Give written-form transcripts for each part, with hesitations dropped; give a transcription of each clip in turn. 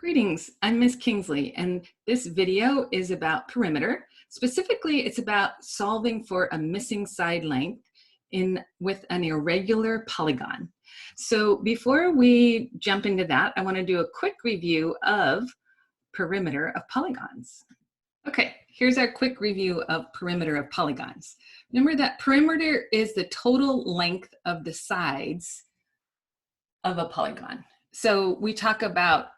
Greetings, I'm Miss Kingsley, and this video is about perimeter. Specifically, it's about solving for a missing side length with an irregular polygon. So before we jump into that, I want to do a quick review of perimeter of polygons. Okay, here's our quick review of perimeter of polygons. Remember that perimeter is the total length of the sides of a polygon. So we talk about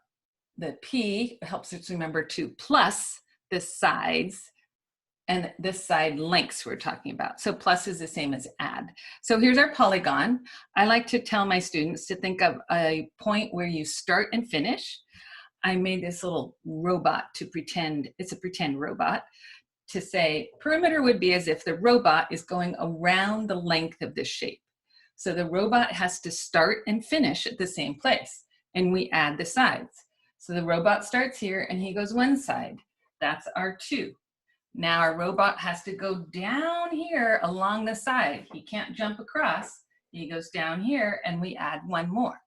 the P helps us remember to plus the sides and this side lengths we're talking about. So plus is the same as add. So here's our polygon. I like to tell my students to think of a point where you start and finish. I made this little robot to pretend, it's a pretend robot, to say perimeter would be as if the robot is going around the length of this shape. So the robot has to start and finish at the same place, and we add the sides. So the robot starts here and he goes one side. That's our 2. Now our robot has to go down here along the side. He can't jump across. He goes down here and we add 1 more.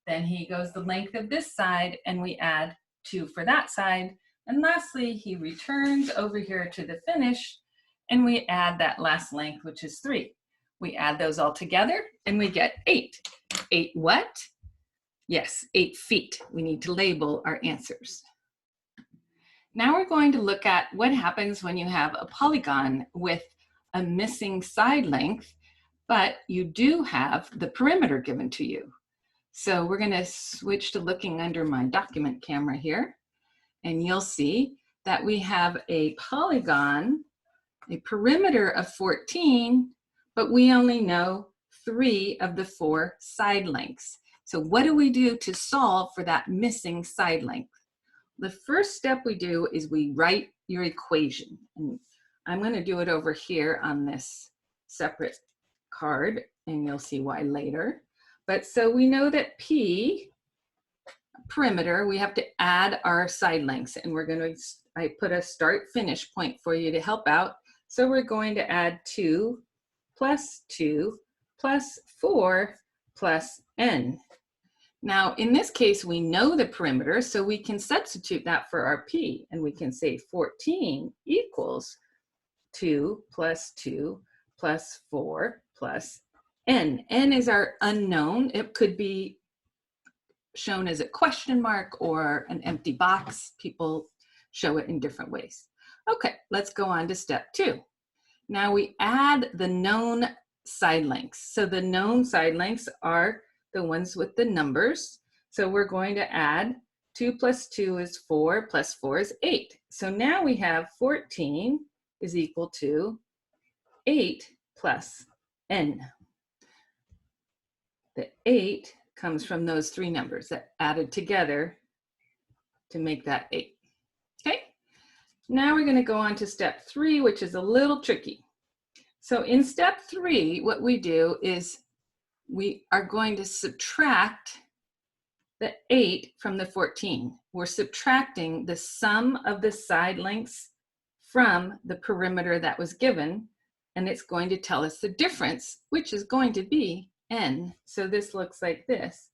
Then he goes the length of this side and we add 2 for that side. And lastly, he returns over here to the finish and we add that last length, which is 3. We add those all together and we get 8. 8 what? Yes, 8 feet. We need to label our answers. Now we're going to look at what happens when you have a polygon with a missing side length, but you do have the perimeter given to you. So we're going to switch to looking under my document camera here, and you'll see that we have a polygon, a perimeter of 14, but we only know 3 of the 4 side lengths. So what do we do to solve for that missing side length? The first step we do is we write your equation. And I'm going to do it over here on this separate card, and you'll see why later. But so we know that P, perimeter, we have to add our side lengths, and we're going to, I put a start finish point for you to help out. So we're going to add 2 plus 2 plus 4 plus n. Now, in this case, we know the perimeter, so we can substitute that for our P, and we can say 14 equals 2 plus 2 plus 4 plus n. N is our unknown. It could be shown as a question mark or an empty box. People show it in different ways. Okay, let's go on to step 2. Now we add the known side lengths. So the known side lengths are the ones with the numbers. So we're going to add 2 plus 2 is 4 plus 4 is 8. So now we have 14 is equal to 8 plus n. The 8 comes from those 3 numbers that added together to make that 8. Okay, now we're going to go on to step 3, which is a little tricky. So in step 3, what we do is we are going to subtract the 8 from the 14. We're subtracting the sum of the side lengths from the perimeter that was given, and it's going to tell us the difference, which is going to be n. So this looks like this.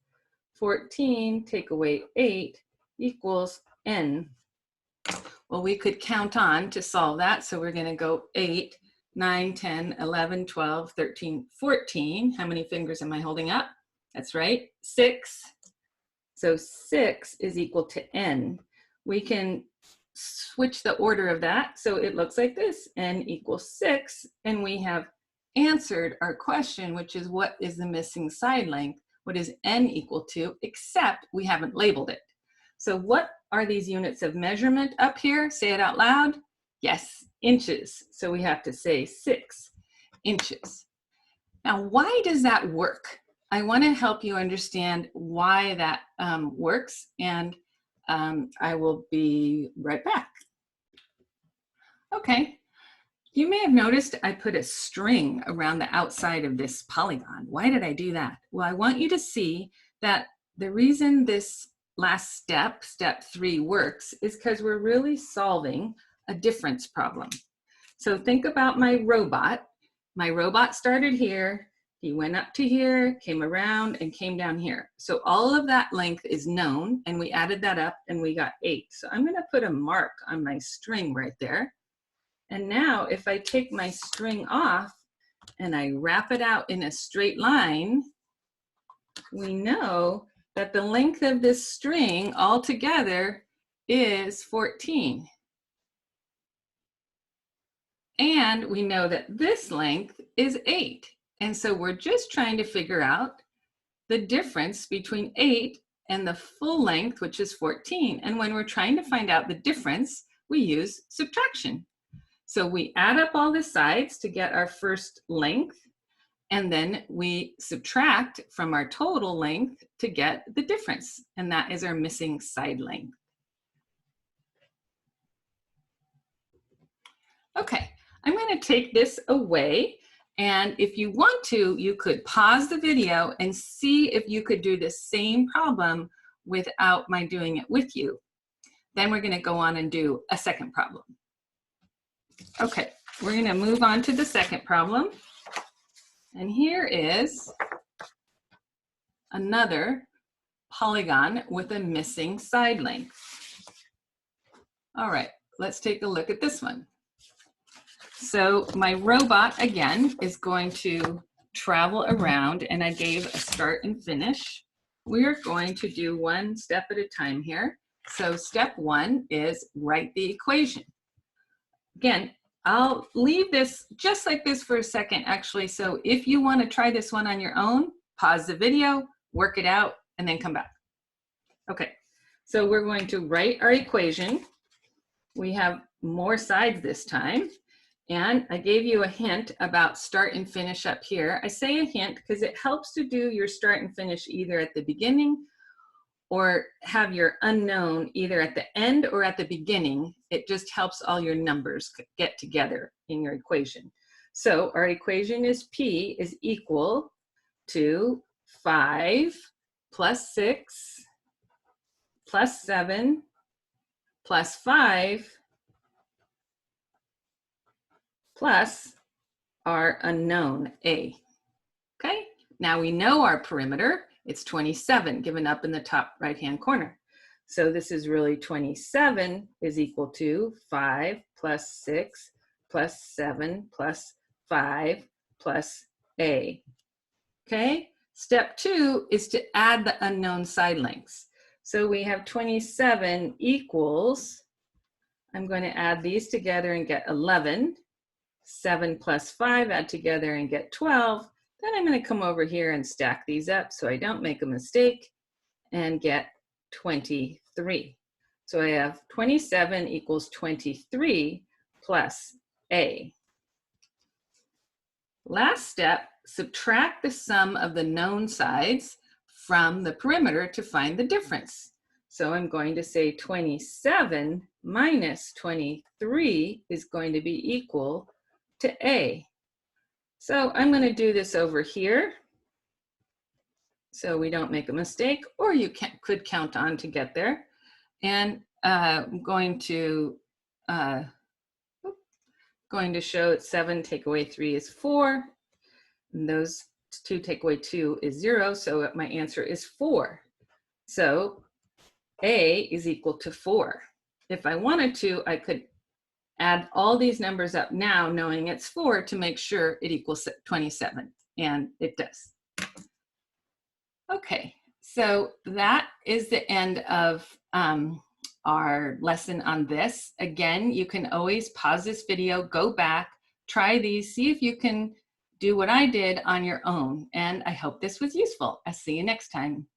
14 take away 8 equals n. Well, we could count on to solve that, so we're going to go 8, 9, 10, 11, 12, 13, 14. How many fingers am I holding up? That's right, 6. So 6 is equal to n. We can switch the order of that, so it looks like this, n equals 6, and we have answered our question, which is what is the missing side length? What is n equal to, except we haven't labeled it. So what are these units of measurement up here? Say it out loud. Yes, inches. So we have to say 6 inches. Now, why does that work? I want to help you understand why that works, and I will be right back. Okay, you may have noticed I put a string around the outside of this polygon. Why did I do that? Well, I want you to see that the reason this last step, step 3, works is because we're really solving a difference problem. So think about my robot. My robot started here, He went up to here, came around, and came down here. So all of that length is known, and we added that up, and we got 8. So I'm going to put a mark on my string right there. And now if I take my string off and I wrap it out in a straight line, we know that the length of this string altogether is 14. And we know that this length is 8. And so we're just trying to figure out the difference between 8 and the full length, which is 14. And when we're trying to find out the difference, we use subtraction. So we add up all the sides to get our first length, and then we subtract from our total length to get the difference, and that is our missing side length. Okay, I'm going to take this away, and if you want to, you could pause the video and see if you could do the same problem without my doing it with you. Then we're going to go on and do a second problem. Okay, we're going to move on to the second problem. And here is another polygon with a missing side length. All right, let's take a look at this one. So my robot, again, is going to travel around, and I gave a start and finish. We're going to do one step at a time here. So step 1 is write the equation. Again, I'll leave this just like this for a second, actually. So if you want to try this one on your own, pause the video, work it out, and then come back. Okay, so we're going to write our equation. We have more sides this time. And I gave you a hint about start and finish up here. I say a hint because it helps to do your start and finish either at the beginning or have your unknown either at the end or at the beginning. It just helps all your numbers get together in your equation. So our equation is P is equal to 5 plus 6 plus 7 plus 5 plus our unknown A. Okay, now we know our perimeter. It's 27 given up in the top right-hand corner. So this is really 27 is equal to 5 plus 6 plus 7 plus 5 plus A. Okay, step 2 is to add the unknown side lengths. So we have 27 equals, I'm going to add these together and get 11. 7 plus 5 add together and get 12. Then I'm going to come over here and stack these up so I don't make a mistake and get 23. So I have 27 equals 23 plus A. Last step, subtract the sum of the known sides from the perimeter to find the difference. So I'm going to say 27 minus 23 is going to be equal to A. So I'm going to do this over here so we don't make a mistake, or you could count on to get there. And I'm going to show that 7 take away 3 is 4. And those 2 take away 2 is 0. So my answer is 4. So A is equal to 4. If I wanted to, I could add all these numbers up now, knowing it's 4 to make sure it equals 27, and it does. Okay, so that is the end of our lesson on this. Again, you can always pause this video, go back, try these, see if you can do what I did on your own, and I hope this was useful. I'll see you next time.